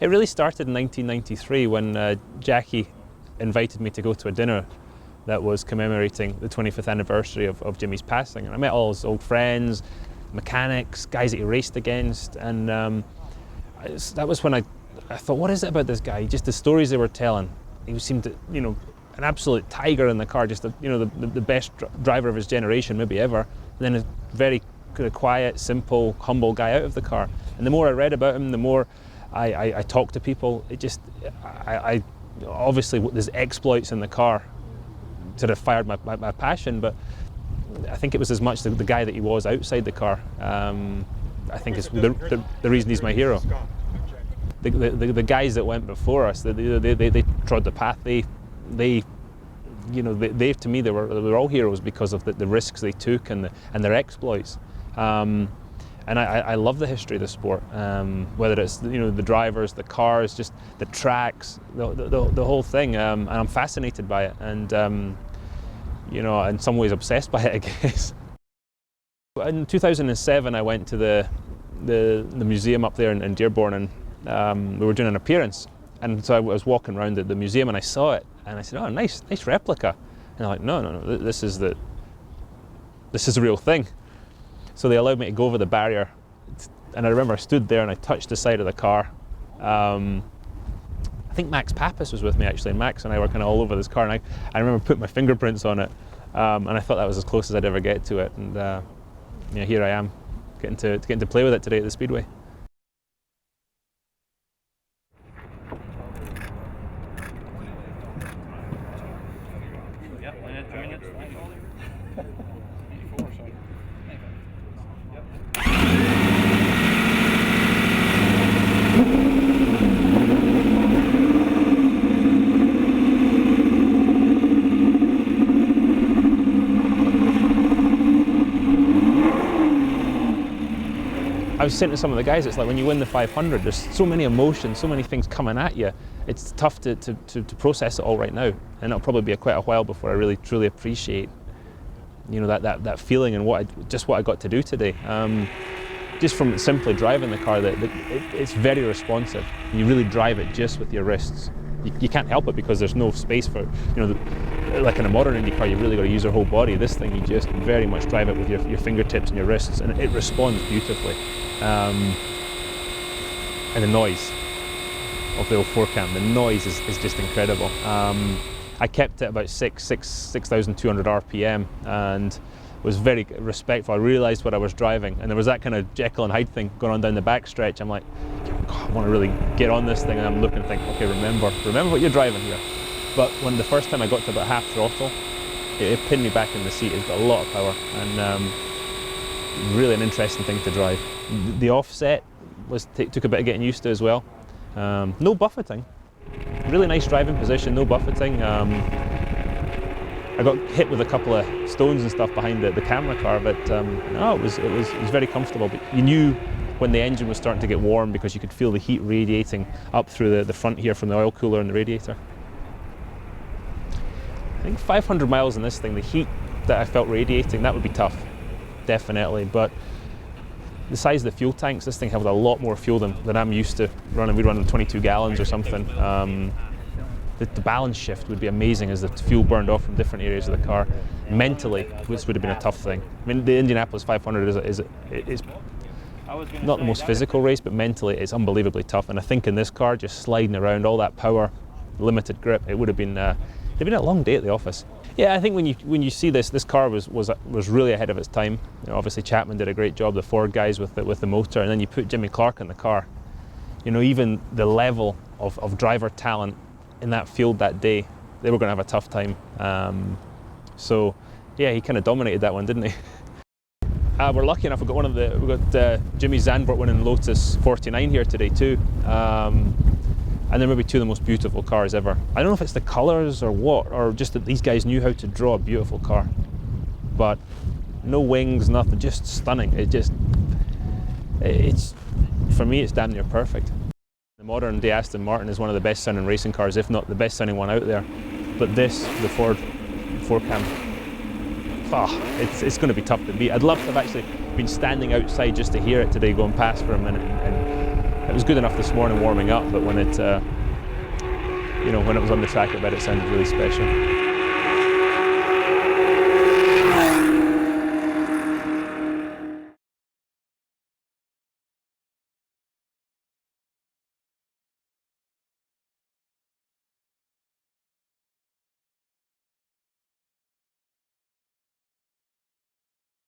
It really started in 1993 when Jackie invited me to go to a dinner that was commemorating the 25th anniversary of Jimmy's passing. And I met all his old friends, mechanics, guys that he raced against, and that was when I thought, what is it about this guy? Just the stories they were telling. He seemed to, you know, an absolute tiger in the car, just the best driver of his generation, maybe ever. And then a very kind of quiet, simple, humble guy out of the car. And the more I read about him, the more I talked to people. It just, I obviously there's exploits in the car sort of fired my passion, but I think it was as much the guy that he was outside the car. I think it's the reason he's my hero. The guys that went before us, they trod the path. They to me they were all heroes because of the risks they took and their exploits. And I love the history of the sport, whether it's the drivers, the cars, just the tracks, the whole thing. And I'm fascinated by it, and in some ways obsessed by it, I guess. In 2007, I went to the museum up there in Dearborn, and we were doing an appearance. And so I was walking around the museum, and I saw it, and I said, "Oh, nice replica." And they're like, "No, this is the real thing." So they allowed me to go over the barrier, and I remember I stood there and I touched the side of the car. I think Max Pappas was with me actually, and Max and I were kind of all over this car, and I remember putting my fingerprints on it, and I thought that was as close as I'd ever get to it. And here I am, getting to play with it today at the Speedway. I was saying to some of the guys, it's like when you win the 500, there's so many emotions, so many things coming at you. It's tough to process it all right now, and it'll probably be quite a while before I really truly appreciate, that feeling and what I got to do today. Just from simply driving the car, it's very responsive. You really drive it just with your wrists. You can't help it because there's no space for, like in a modern Indy car, you've really got to use your whole body. This thing, you just very much drive it with your fingertips and your wrists, and it responds beautifully. And the noise of the old 4-cam, the noise is just incredible. I kept it about 6,200 RPM and was very respectful. I realised what I was driving, and there was that kind of Jekyll and Hyde thing going on down the back stretch. I'm like, God, I want to really get on this thing, and I'm looking and think, okay, remember what you're driving here. But when the first time I got to about half throttle, it pinned me back in the seat. It's got a lot of power, and really an interesting thing to drive. The offset took a bit of getting used to as well. No buffeting. Really nice driving position, no buffeting. I got hit with a couple of stones and stuff behind the camera car, but no, it was very comfortable. But you knew when the engine was starting to get warm because you could feel the heat radiating up through the front here from the oil cooler and the radiator. I think 500 miles in this thing, the heat that I felt radiating, that would be tough, definitely. But the size of the fuel tanks, this thing held a lot more fuel than I'm used to running. We'd run 22 gallons or something. The balance shift would be amazing as the fuel burned off from different areas of the car. Mentally, this would have been a tough thing. I mean, the Indianapolis 500 is not the most physical race, but mentally it's unbelievably tough. And I think in this car, just sliding around, all that power, limited grip, it would have been it'd been a long day at the office. Yeah, I think when you see this car was really ahead of its time. Obviously Chapman did a great job, the Ford guys with the motor, and then you put Jimmy Clark in the car. Even the level of driver talent in that field that day, they were going to have a tough time. So yeah, he kind of dominated that one, didn't he? We're lucky enough, we got Jimmy Zandvoort winning Lotus 49 here today too. And they're maybe two of the most beautiful cars ever. I don't know if it's the colours or what, or just that these guys knew how to draw a beautiful car. But no wings, nothing, just stunning. It's for me, it's damn near perfect. The modern day Aston Martin is one of the best sounding racing cars, if not the best sounding one out there. But this, the Ford 4-cam, it's going to be tough to beat. I'd love to have actually been standing outside just to hear it today going past for a minute and It was good enough this morning warming up, but when it, when it was on the track, I bet it sounded really special.